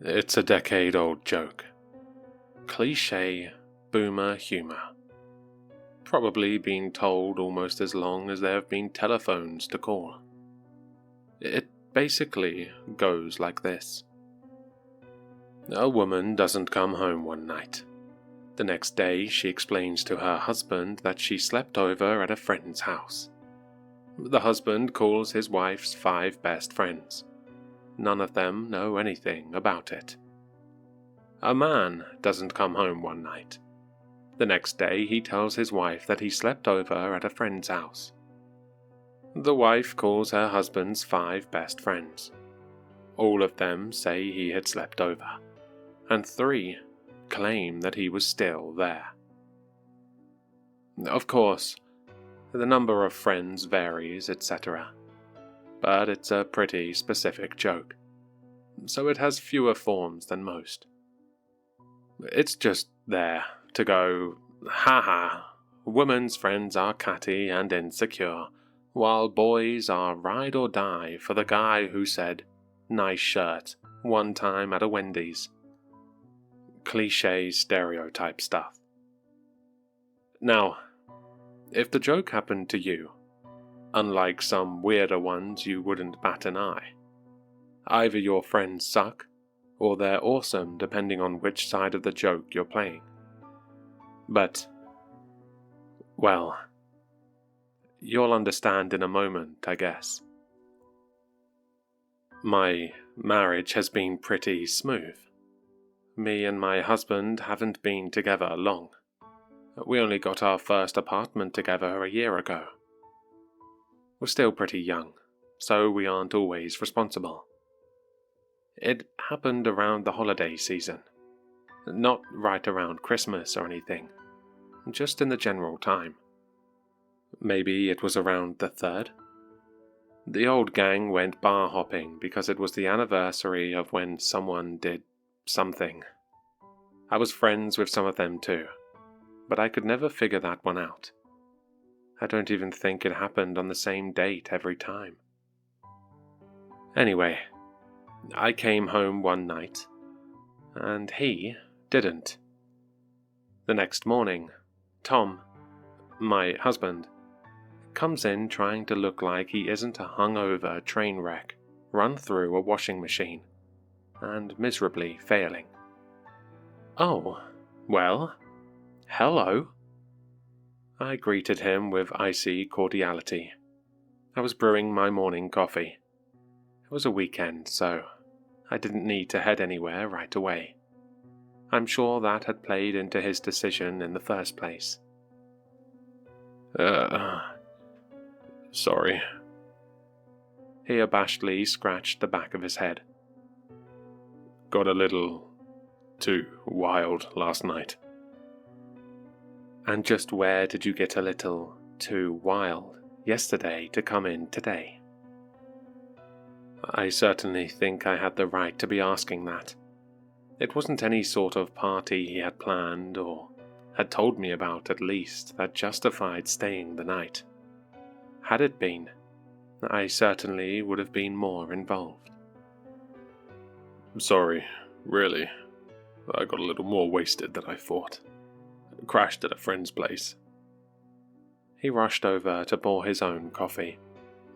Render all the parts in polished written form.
It's a decade-old joke. Cliché boomer humor. Probably been told almost as long as there have been telephones to call. It basically goes like this. A woman doesn't come home one night. The next day, she explains to her husband that she slept over at a friend's house. The husband calls his wife's 5 best friends. None of them know anything about it. A man doesn't come home one night. The next day, he tells his wife that he slept over at a friend's house. The wife calls her husband's 5 best friends. All of them say he had slept over, and 3 claim that he was still there. Of course, the number of friends varies, etc., but it's a pretty specific joke, so it has fewer forms than most. It's just there to go, haha, women's friends are catty and insecure, while boys are ride or die for the guy who said, nice shirt, one time at a Wendy's. Cliché stereotype stuff. Now, if the joke happened to you, unlike some weirder ones you wouldn't bat an eye, either your friends suck, or they're awesome depending on which side of the joke you're playing. But, well, you'll understand in a moment, I guess. My marriage has been pretty smooth. Me and my husband haven't been together long. We only got our first apartment together a year ago. We're still pretty young, so we aren't always responsible. It happened around the holiday season. Not right around Christmas or anything, just in the general time. Maybe it was around the 3rd. The old gang went bar hopping because it was the anniversary of when someone did something. I was friends with some of them too, but I could never figure that one out. I don't even think it happened on the same date every time. Anyway, I came home one night, and he didn't. The next morning, Tom, my husband, comes in trying to look like he isn't a hungover train wreck run through a washing machine, and miserably failing. Oh, well, hello. I greeted him with icy cordiality. I was brewing my morning coffee. It was a weekend, so I didn't need to head anywhere right away. I'm sure that had played into his decision in the first place. Sorry. He abashedly scratched the back of his head. Got a little too wild last night. And just where did you get a little too wild yesterday to come in today? I certainly think I had the right to be asking that. It wasn't any sort of party he had planned or had told me about at least that justified staying the night. Had it been, I certainly would have been more involved. Sorry, really. I got a little more wasted than I thought. Crashed at a friend's place. He rushed over to pour his own coffee,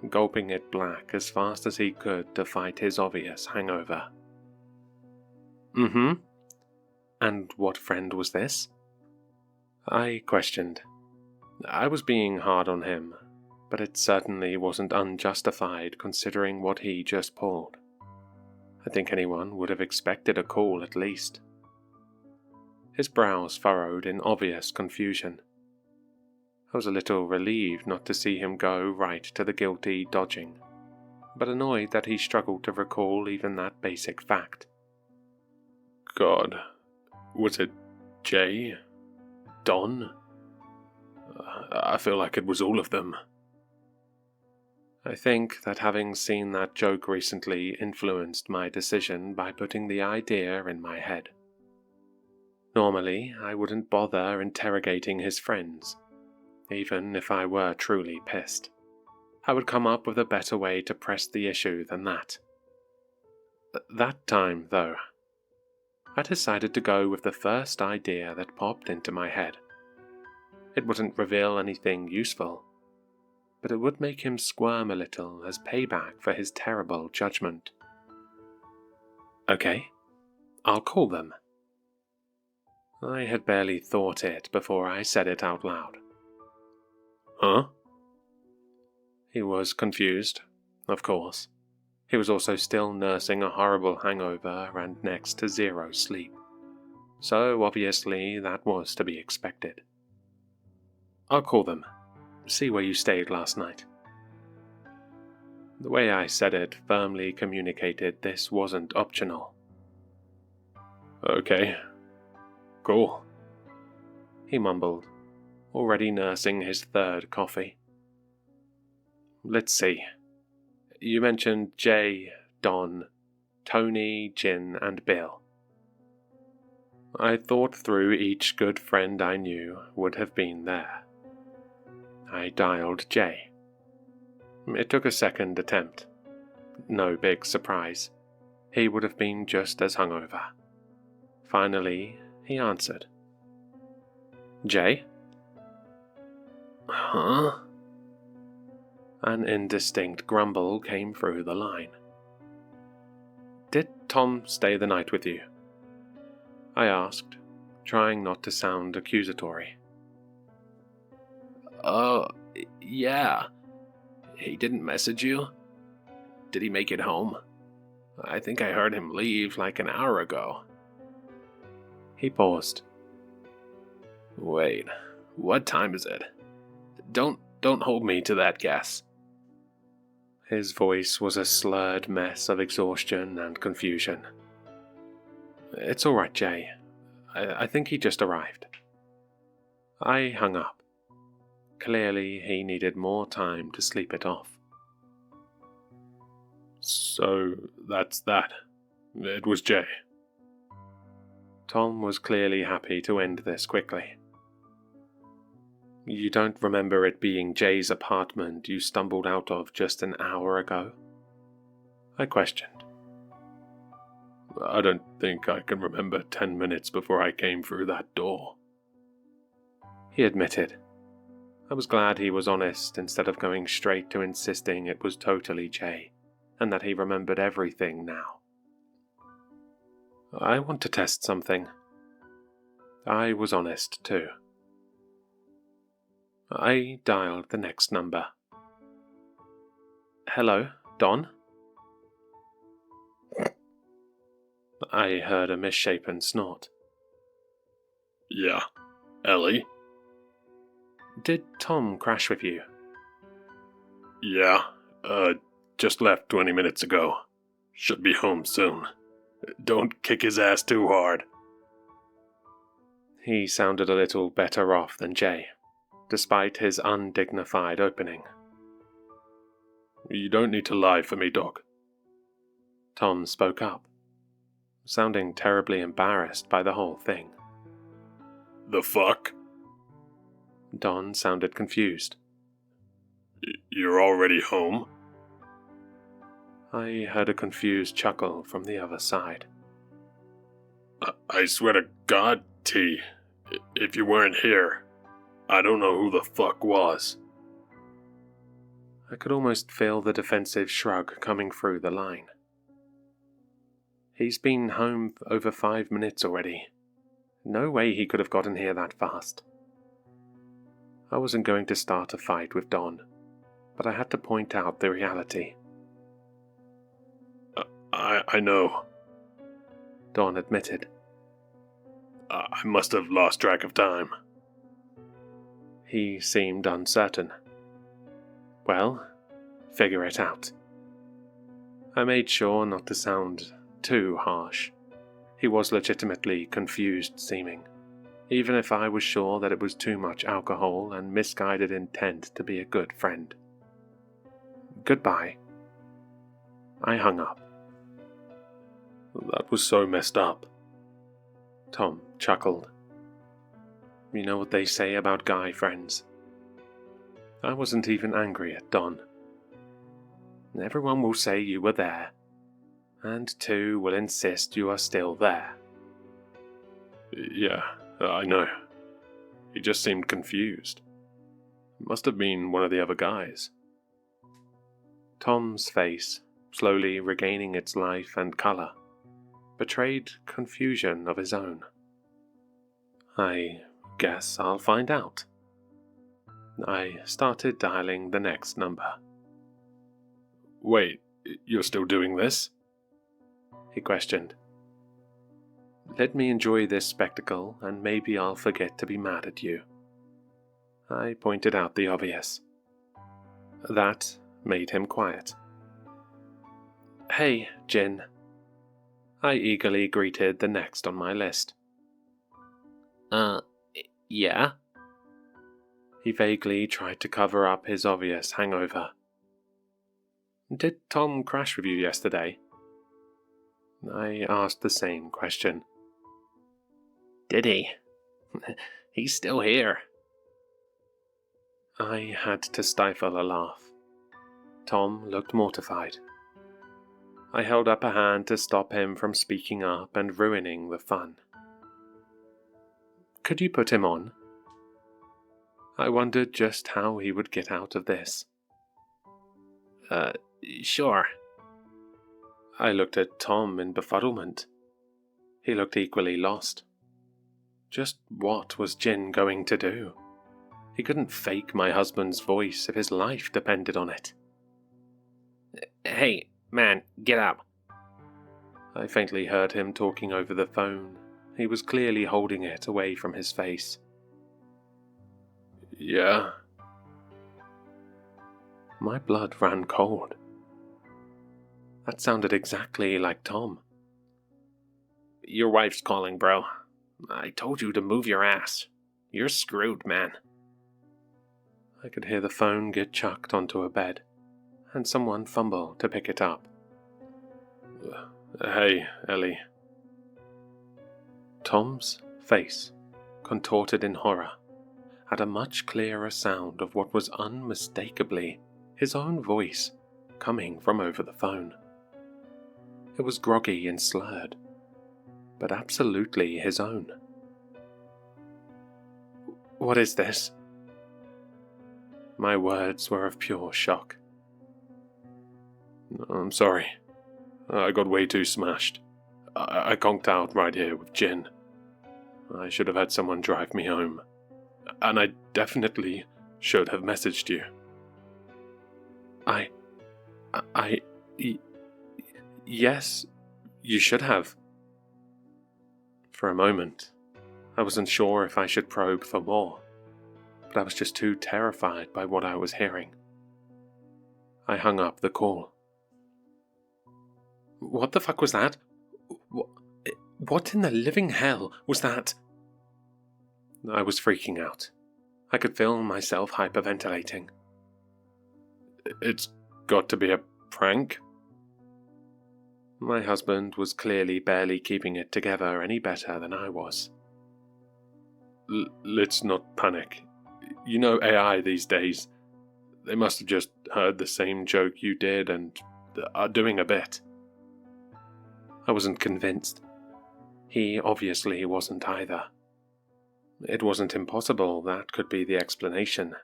gulping it black as fast as he could to fight his obvious hangover. Mm-hmm. And what friend was this? I questioned. I was being hard on him, but it certainly wasn't unjustified considering what he just pulled. I think anyone would have expected a call at least. His brows furrowed in obvious confusion. I was a little relieved not to see him go right to the guilty dodging, but annoyed that he struggled to recall even that basic fact. God, was it Jay? Don? I feel like it was all of them. I think that having seen that joke recently influenced my decision by putting the idea in my head. Normally, I wouldn't bother interrogating his friends, even if I were truly pissed. I would come up with a better way to press the issue than that. That time, though, I decided to go with the first idea that popped into my head. It wouldn't reveal anything useful, but it would make him squirm a little as payback for his terrible judgment. Okay, I'll call them. I had barely thought it before I said it out loud. Huh? He was confused, of course. He was also still nursing a horrible hangover and next to zero sleep, so obviously that was to be expected. I'll call them, see where you stayed last night. The way I said it firmly communicated this wasn't optional. Okay, cool, he mumbled, already nursing his third coffee. Let's see. You mentioned Jay, Don, Tony, Jin, and Bill. I thought through each good friend I knew would have been there. I dialed Jay. It took a second attempt. No big surprise. He would have been just as hungover. Finally, he answered. Jay? Huh? An indistinct grumble came through the line. Did Tom stay the night with you? I asked, trying not to sound accusatory. Yeah. He didn't message you? Did he make it home? I think I heard him leave like an hour ago. He paused. Wait, what time is it? Don't hold me to that guess. His voice was a slurred mess of exhaustion and confusion. It's all right, Jay. I think he just arrived. I hung up. Clearly, he needed more time to sleep it off. So, that's that. It was Jay. Tom was clearly happy to end this quickly. You don't remember it being Jay's apartment you stumbled out of just an hour ago? I questioned. I don't think I can remember 10 minutes before I came through that door. He admitted. I was glad he was honest instead of going straight to insisting it was totally Jay, and that he remembered everything now. I want to test something. I was honest too. I dialed the next number. Hello, Don? I heard a misshapen snort. Yeah, Ellie? Did Tom crash with you? Yeah, just left 20 minutes ago. Should be home soon. Don't kick his ass too hard. He sounded a little better off than Jay, despite his undignified opening. You don't need to lie for me, Doc. Tom spoke up, sounding terribly embarrassed by the whole thing. The fuck? Don sounded confused. You're already home? I heard a confused chuckle from the other side. I swear to God, T, if you weren't here, I don't know who the fuck was. I could almost feel the defensive shrug coming through the line. He's been home over 5 minutes already. No way he could have gotten here that fast. I wasn't going to start a fight with Don, but I had to point out the reality. I know, Don admitted. I must have lost track of time. He seemed uncertain. Well, figure it out. I made sure not to sound too harsh. He was legitimately confused seeming, even if I was sure that it was too much alcohol and misguided intent to be a good friend. Goodbye. I hung up. That was so messed up. Tom chuckled. You know what they say about guy friends. I wasn't even angry at Don. Everyone will say you were there, and two will insist you are still there. Yeah, I know. He just seemed confused. Must have been one of the other guys. Tom's face, slowly regaining its life and colour, betrayed confusion of his own. I guess I'll find out. I started dialing the next number. Wait, you're still doing this? He questioned. Let me enjoy this spectacle, and maybe I'll forget to be mad at you. I pointed out the obvious. That made him quiet. Hey, Jin. I eagerly greeted the next on my list. Yeah? He vaguely tried to cover up his obvious hangover. Did Tom crash with you yesterday? I asked the same question. Did he? He's still here. I had to stifle a laugh. Tom looked mortified. I held up a hand to stop him from speaking up and ruining the fun. Could you put him on? I wondered just how he would get out of this. Sure. I looked at Tom in befuddlement. He looked equally lost. Just what was Jin going to do? He couldn't fake my husband's voice if his life depended on it. Hey, man, get up. I faintly heard him talking over the phone. He was clearly holding it away from his face. Yeah? My blood ran cold. That sounded exactly like Tom. Your wife's calling, bro. I told you to move your ass. You're screwed, man. I could hear the phone get chucked onto a bed, and someone fumble to pick it up. Hey, Ellie. Tom's face, contorted in horror, had a much clearer sound of what was unmistakably his own voice coming from over the phone. It was groggy and slurred, but absolutely his own. What is this? My words were of pure shock. I'm sorry. I got way too smashed. I conked out right here with Jin. I should have had someone drive me home. And I definitely should have messaged you. Yes, you should have. For a moment, I wasn't sure if I should probe for more, but I was just too terrified by what I was hearing. I hung up the call. What the fuck was that? What in the living hell was that? I was freaking out. I could feel myself hyperventilating. It's got to be a prank? My husband was clearly barely keeping it together any better than I was. Let's not panic. You know AI these days. They must have just heard the same joke you did and are doing a bit. I wasn't convinced. He obviously wasn't either. It wasn't impossible that could be the explanation,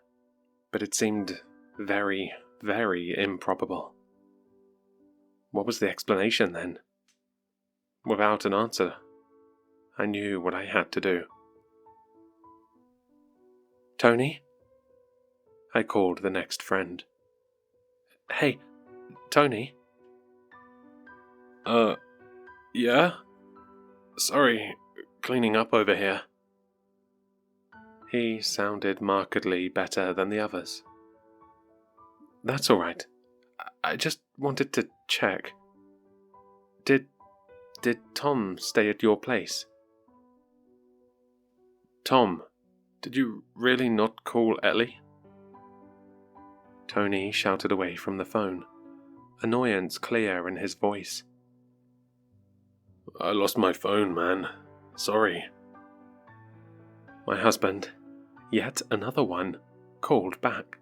but it seemed very, very improbable. What was the explanation then? Without an answer, I knew what I had to do. Tony? I called the next friend. Hey, Tony? Yeah? Sorry, cleaning up over here. He sounded markedly better than the others. That's all right. I just wanted to check. Did Tom stay at your place? Tom, did you really not call Ellie? Tony shouted away from the phone, annoyance clear in his voice. I lost my phone, man. Sorry. My husband, yet another one, called back.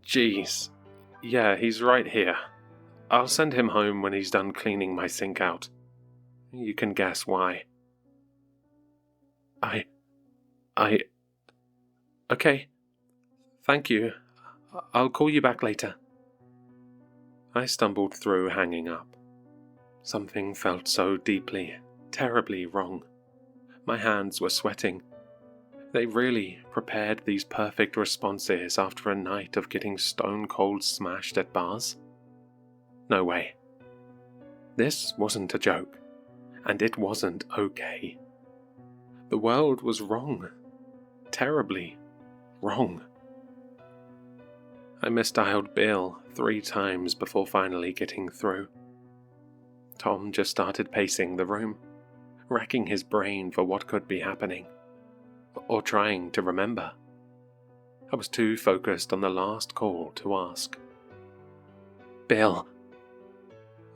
Jeez. Yeah, he's right here. I'll send him home when he's done cleaning my sink out. You can guess why. I... Okay. Thank you. I'll call you back later. I stumbled through hanging up. Something felt so deeply, terribly wrong. My hands were sweating. They really prepared these perfect responses after a night of getting stone cold smashed at bars? No way. This wasn't a joke, and it wasn't okay. The world was wrong. Terribly wrong. I misdialed Bill 3 times before finally getting through. Tom just started pacing the room, racking his brain for what could be happening, or trying to remember. I was too focused on the last call to ask. Bill!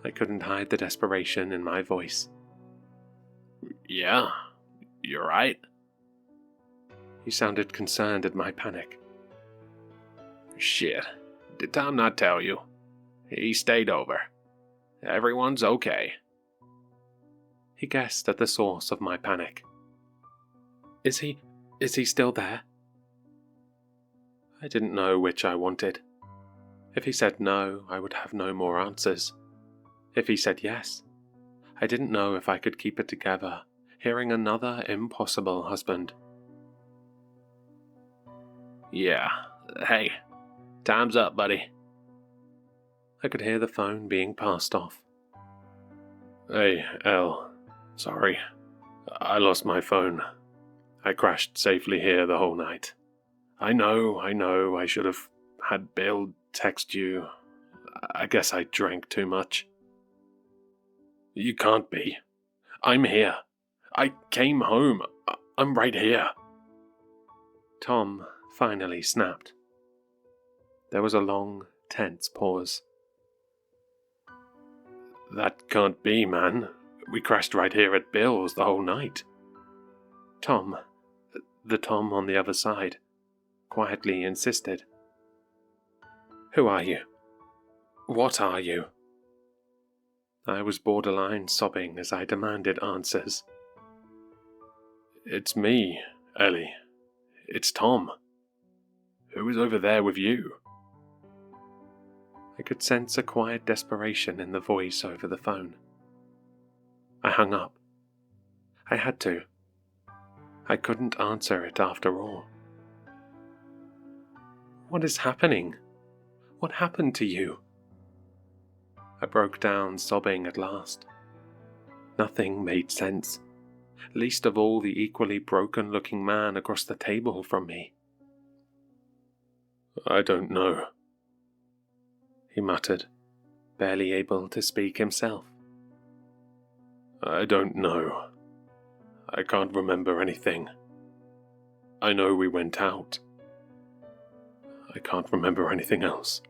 I couldn't hide the desperation in my voice. Yeah, you're right. He sounded concerned at my panic. Shit, did Tom not tell you? He stayed over. Everyone's okay. He guessed at the source of my panic. Is he still there? I didn't know which I wanted. If he said no, I would have no more answers. If he said yes, I didn't know if I could keep it together, hearing another impossible husband. Yeah, hey, time's up, buddy. I could hear the phone being passed off. Hey, Elle, sorry. I lost my phone. I crashed safely here the whole night. I know, I should have had Bill text you. I guess I drank too much. You can't be. I'm here. I came home. I'm right here. Tom finally snapped. There was a long, tense pause. That can't be, man. We crashed right here at Bill's the whole night. Tom, the Tom on the other side, quietly insisted. Who are you? What are you? I was borderline sobbing as I demanded answers. It's me, Ellie. It's Tom. Who is over there with you? I could sense a quiet desperation in the voice over the phone. I hung up. I had to. I couldn't answer it after all. What is happening? What happened to you? I broke down, sobbing at last. Nothing made sense, least of all the equally broken-looking man across the table from me. I don't know, he muttered, barely able to speak himself. I don't know. I can't remember anything. I know we went out. I can't remember anything else.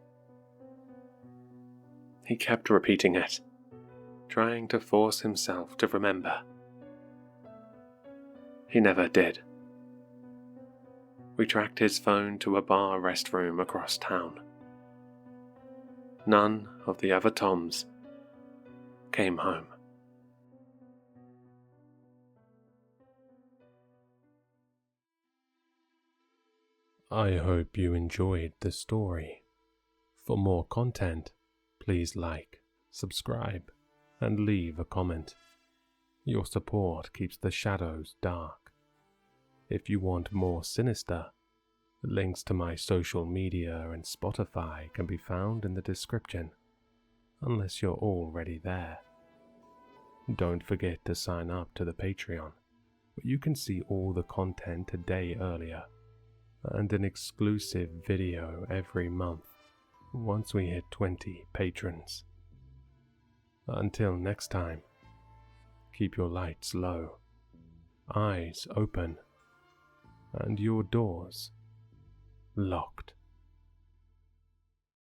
He kept repeating it, trying to force himself to remember. He never did. We tracked his phone to a bar restroom across town. None of the other Toms came home. I hope you enjoyed the story. For more content, please like, subscribe, and leave a comment. Your support keeps the shadows dark. If you want more Sinister, links to my social media and Spotify can be found in the description, unless you're already there. Don't forget to sign up to the Patreon, where you can see all the content a day earlier, and an exclusive video every month once we hit 20 patrons. Until next time, keep your lights low, eyes open, and your doors locked.